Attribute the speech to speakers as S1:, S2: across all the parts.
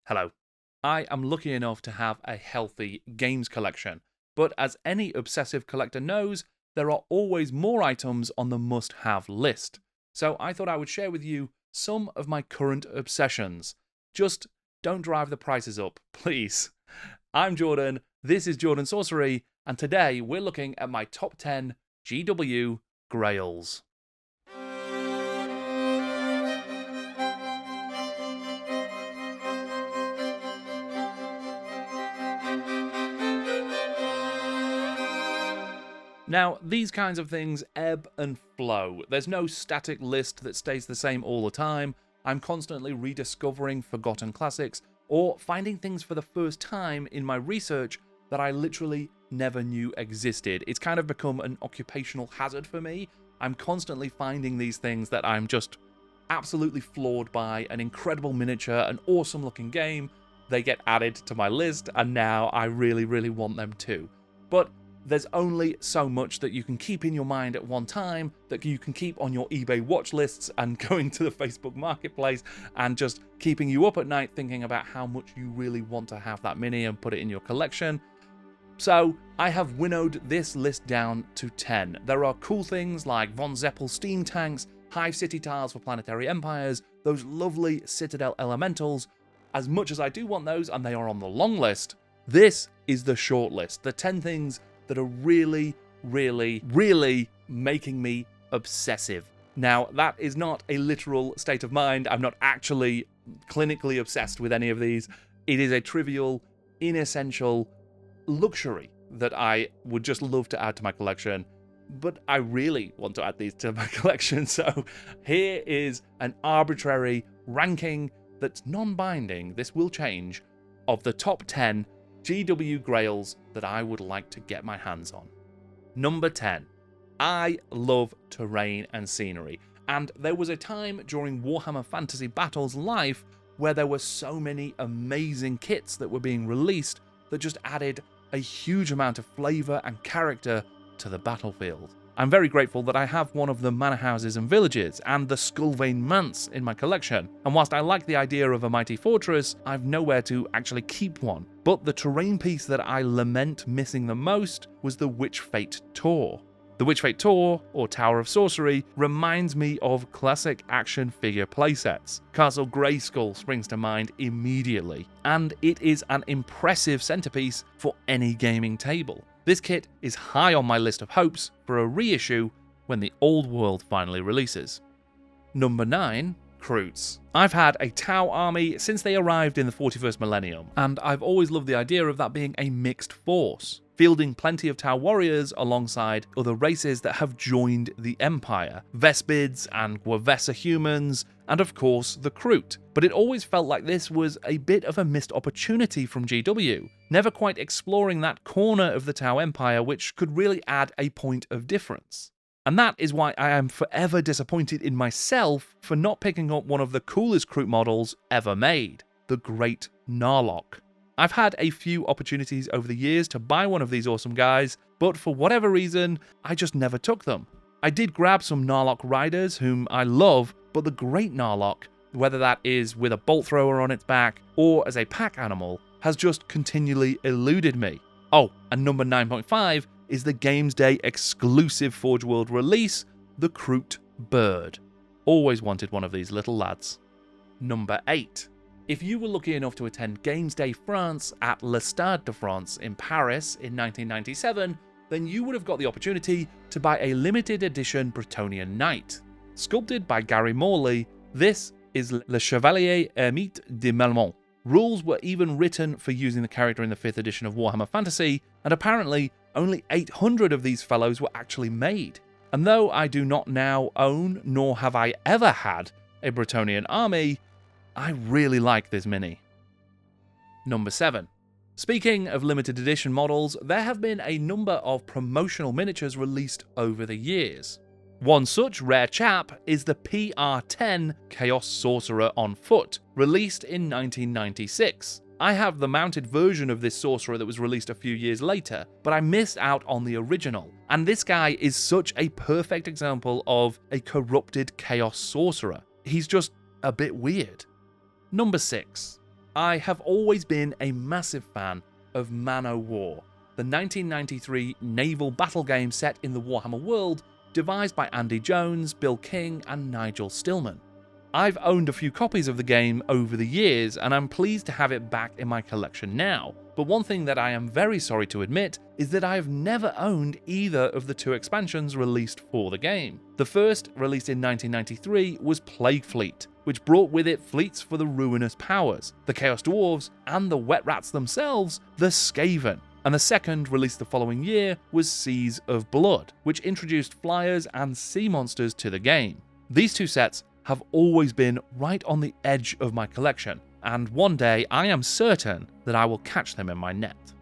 S1: Hello. I am lucky enough to have a healthy games collection, but as any obsessive collector knows, there are always more items on the must-have list. So I thought I would share with you some of my current obsessions. Just don't drive the prices up, please. I'm Jordan, this is Jordan Sorcery, and today we're looking at my top 10 GW Grails. Now, these kinds of things ebb and flow. There's no static list that stays the same all the time. I'm constantly rediscovering forgotten classics or finding things for the first time in my research that I literally never knew existed. It's kind of become an occupational hazard for me. I'm constantly finding these things that I'm just absolutely floored by. An incredible miniature, an awesome looking game. They get added to my list, and now I really, really want them too. But there's only so much that you can keep in your mind at one time, that you can keep on your eBay watch lists and going to the Facebook marketplace and just keeping you up at night thinking about how much you really want to have that mini and put it in your collection. So I have winnowed this list down to 10. There are cool things like Von Zeppel steam tanks, Hive City tiles for planetary empires, those lovely Citadel elementals. As much as I do want those, and they are on the long list, this is the short list. The 10 things that are really, really, really making me obsessive. Now, that is not a literal state of mind. I'm not actually clinically obsessed with any of these. It is a trivial, inessential luxury that I would just love to add to my collection. But I really want to add these to my collection. So here is an arbitrary ranking that's non-binding. This will change, of the top 10 GW Grails that I would like to get my hands on. Number 10. I love terrain and scenery, and there was a time during Warhammer Fantasy Battles life where there were so many amazing kits that were being released that just added a huge amount of flavour and character to the battlefield. I'm very grateful that I have one of the manor houses and villages and the Skullvein Manse in my collection, and whilst I like the idea of a mighty fortress, I've nowhere to actually keep one. But the terrain piece that I lament missing the most was the Witchfate Tor. The Witchfate Tor, or Tower of Sorcery, reminds me of classic action figure playsets. Castle Grayskull springs to mind immediately, and it is an impressive centerpiece for any gaming table. This kit is high on my list of hopes for a reissue when the old world finally releases. Number 9. Kroots. I've had a Tau army since they arrived in the 41st millennium, and I've always loved the idea of that being a mixed force, fielding plenty of Tau warriors alongside other races that have joined the Empire, Vespids and Gwavessa humans, and of course the Kroot. But it always felt like this was a bit of a missed opportunity from GW, never quite exploring that corner of the Tau Empire which could really add a point of difference. And that is why I am forever disappointed in myself for not picking up one of the coolest Kroot models ever made, the Great Narloch. I've had a few opportunities over the years to buy one of these awesome guys, but for whatever reason, I just never took them. I did grab some Narloch riders whom I love, but the Great Narloch, whether that is with a bolt thrower on its back or as a pack animal, has just continually eluded me. Oh, and number 9.5 is the Games Day exclusive Forge World release, the Kroot Bird. Always wanted one of these little lads. Number 8. If you were lucky enough to attend Games Day France at Le Stade de France in Paris in 1997, then you would have got the opportunity to buy a limited edition Bretonnian Knight. Sculpted by Gary Morley, this is Le Chevalier Ermite de Melmont. Rules were even written for using the character in the 5th edition of Warhammer Fantasy, and apparently only 800 of these fellows were actually made. And though I do not now own, nor have I ever had, a Bretonnian army, I really like this mini. Number 7. Speaking of limited edition models, there have been a number of promotional miniatures released over the years. One such rare chap is the PR10 Chaos Sorcerer on foot, released in 1996. I have the mounted version of this Sorcerer that was released a few years later, but I missed out on the original. And this guy is such a perfect example of a corrupted Chaos Sorcerer. He's just a bit weird. Number 6. I have always been a massive fan of Mano War, the 1993 naval battle game set in the Warhammer world, devised by Andy Jones, Bill King, and Nigel Stillman. I've owned a few copies of the game over the years, and I'm pleased to have it back in my collection now. But one thing that I am very sorry to admit is that I have never owned either of the 2 expansions released for the game. The first, released in 1993, was Plague Fleet, which brought with it fleets for the Ruinous Powers, the Chaos Dwarves, and the Wet Rats themselves, the Skaven. And the second, released the following year, was Seas of Blood, which introduced flyers and sea monsters to the game. These 2 sets have always been right on the edge of my collection, and one day I am certain that I will catch them in my net.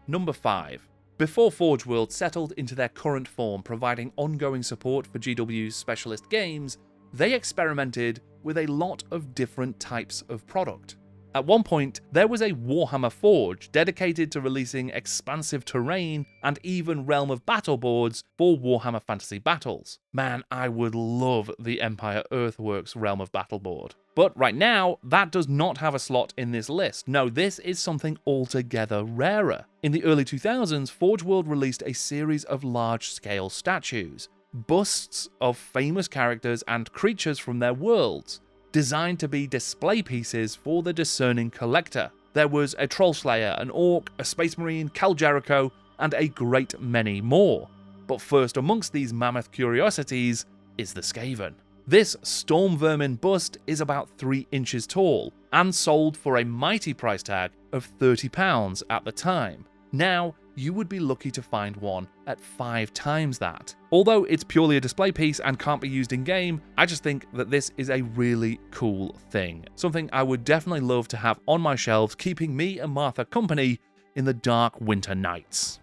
S1: Number 5. Before Forge World settled into their current form, providing ongoing support for GW's specialist games, they experimented with a lot of different types of product. At one point, there was a Warhammer Forge dedicated to releasing expansive terrain and even Realm of Battle boards for Warhammer Fantasy Battles. Man, I would love the Empire Earthworks Realm of Battle board. But right now, that does not have a slot in this list. No, this is something altogether rarer. In the early 2000s, Forge World released a series of large-scale statues, busts of famous characters and creatures from their worlds, designed to be display pieces for the discerning collector. There was a Troll Slayer, an Orc, a Space Marine, Cal Jericho, and a great many more. But first amongst these mammoth curiosities is the Skaven. This Storm Vermin bust is about 3 inches tall, and sold for a mighty price tag of £30 at the time. Now, you would be lucky to find one at 5 times that. Although it's purely a display piece and can't be used in-game, I just think that this is a really cool thing. Something I would definitely love to have on my shelves, keeping me and Martha company in the dark winter nights.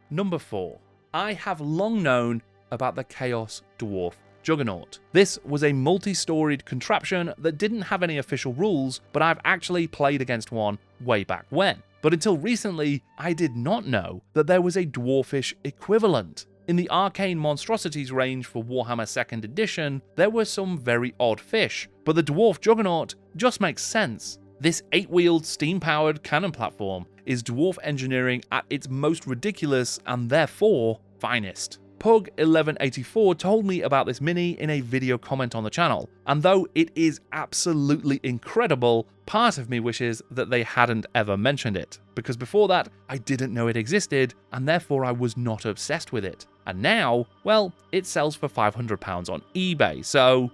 S1: Number 4. I have long known about the Chaos Dwarf Juggernaut. This was a multi-storied contraption that didn't have any official rules, but I've actually played against one way back when. But until recently, I did not know that there was a dwarfish equivalent. In the Arcane Monstrosities range for Warhammer 2nd Edition, there were some very odd fish, but the Dwarf Juggernaut just makes sense. This 8-wheeled, steam-powered cannon platform is dwarf engineering at its most ridiculous and therefore finest. Pug1184 told me about this mini in a video comment on the channel, and though it is absolutely incredible, part of me wishes that they hadn't ever mentioned it, because before that I didn't know it existed, and therefore I was not obsessed with it. And now, well, it sells for £500 on eBay, so...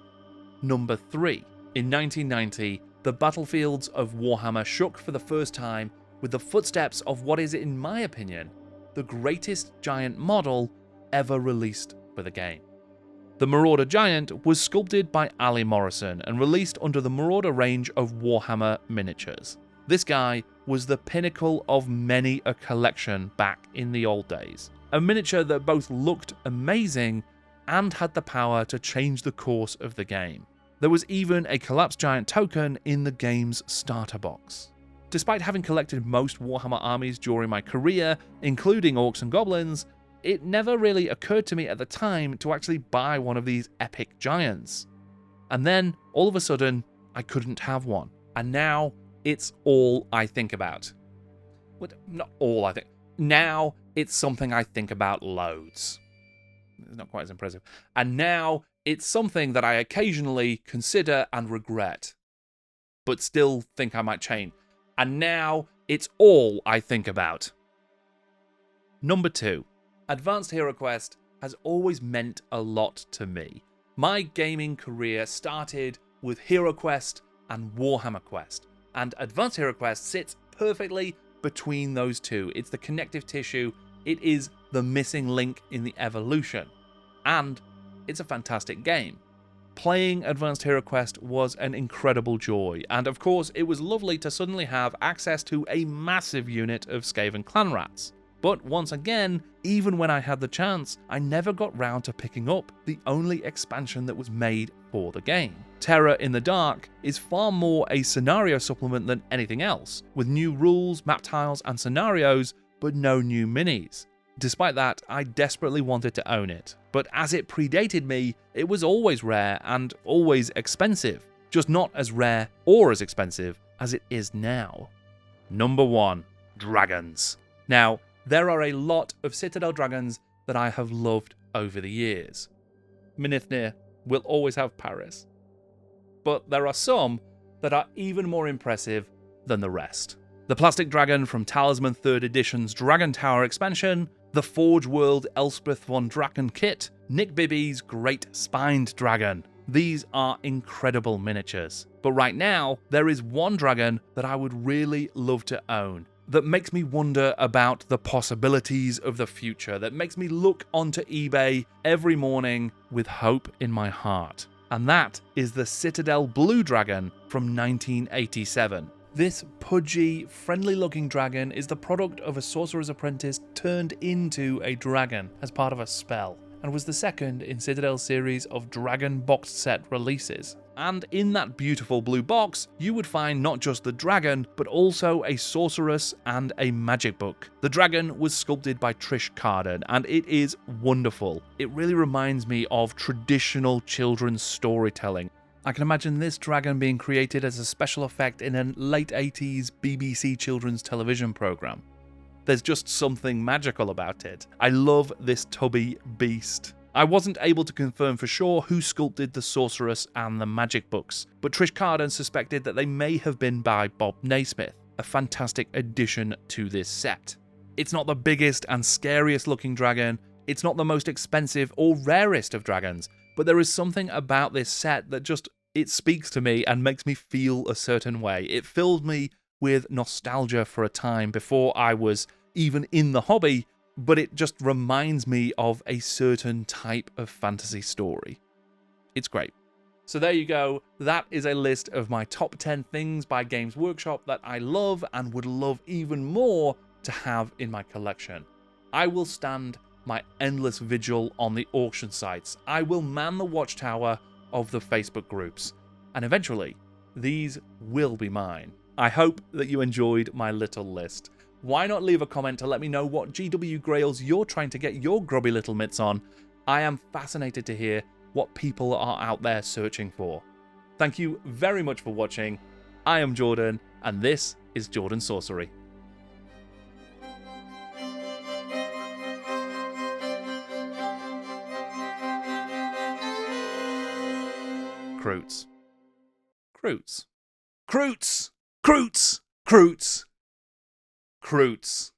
S1: Number 3. In 1990, the battlefields of Warhammer shook for the first time with the footsteps of what is, in my opinion, the greatest giant model ever released for the game. The Marauder Giant was sculpted by Ali Morrison and released under the Marauder range of Warhammer miniatures. This guy was the pinnacle of many a collection back in the old days. A miniature that both looked amazing and had the power to change the course of the game. There was even a Collapsed Giant token in the game's starter box. Despite having collected most Warhammer armies during my career, including Orcs and Goblins, it never really occurred to me at the time to actually buy one of these epic giants. And then, all of a sudden, I couldn't have one. And now, it's all I think about. Well, not all I think. Now, it's something I think about loads. It's not quite as impressive. And now, it's something that I occasionally consider and regret, but still think I might change. And now, it's all I think about. Number 2. Advanced Heroquest has always meant a lot to me. My gaming career started with Heroquest and Warhammer Quest, and Advanced Heroquest sits perfectly between those two. It's the connective tissue, it is the missing link in the evolution, and it's a fantastic game. Playing Advanced Heroquest was an incredible joy, and of course it was lovely to suddenly have access to a massive unit of Skaven clan rats. But once again, even when I had the chance, I never got round to picking up the only expansion that was made for the game. Terror in the Dark is far more a scenario supplement than anything else, with new rules, map tiles, and scenarios, but no new minis. Despite that, I desperately wanted to own it, but as it predated me, it was always rare and always expensive, just not as rare or as expensive as it is now. Number 1, dragons. Now, there are a lot of Citadel dragons that I have loved over the years. Minithir will always have Paris. But there are some that are even more impressive than the rest. The plastic dragon from Talisman 3rd Edition's Dragon Tower expansion, the Forge World Elspeth von Draken kit, Nick Bibby's Great Spined Dragon. These are incredible miniatures. But right now, there is one dragon that I would really love to own, that makes me wonder about the possibilities of the future, that makes me look onto eBay every morning with hope in my heart. And that is the Citadel Blue Dragon from 1987. This pudgy, friendly-looking dragon is the product of a sorcerer's apprentice turned into a dragon as part of a spell, and was the second in Citadel's series of dragon box set releases. And in that beautiful blue box, you would find not just the dragon, but also a sorceress and a magic book. The dragon was sculpted by Trish Carden, and it is wonderful. It really reminds me of traditional children's storytelling. I can imagine this dragon being created as a special effect in a late 80s BBC children's television programme. There's just something magical about it. I love this tubby beast. I wasn't able to confirm for sure who sculpted the Sorceress and the magic books, but Trish Carden suspected that they may have been by Bob Naismith, a fantastic addition to this set. It's not the biggest and scariest looking dragon, it's not the most expensive or rarest of dragons, but there is something about this set that it speaks to me and makes me feel a certain way. It filled me with nostalgia for a time before I was even in the hobby, but it just reminds me of a certain type of fantasy story. It's great. So there you go. That is a list of my top 10 things by Games Workshop that I love and would love even more to have in my collection. I will stand my endless vigil on the auction sites. I will man the watchtower of the Facebook groups. And eventually, these will be mine. I hope that you enjoyed my little list. Why not leave a comment to let me know what GW Grails you're trying to get your grubby little mitts on? I am fascinated to hear what people are out there searching for. Thank you very much for watching. I am Jordan, and this is Jordan Sorcery. Croots. Croots. Croots! Croots! Croots! Croots.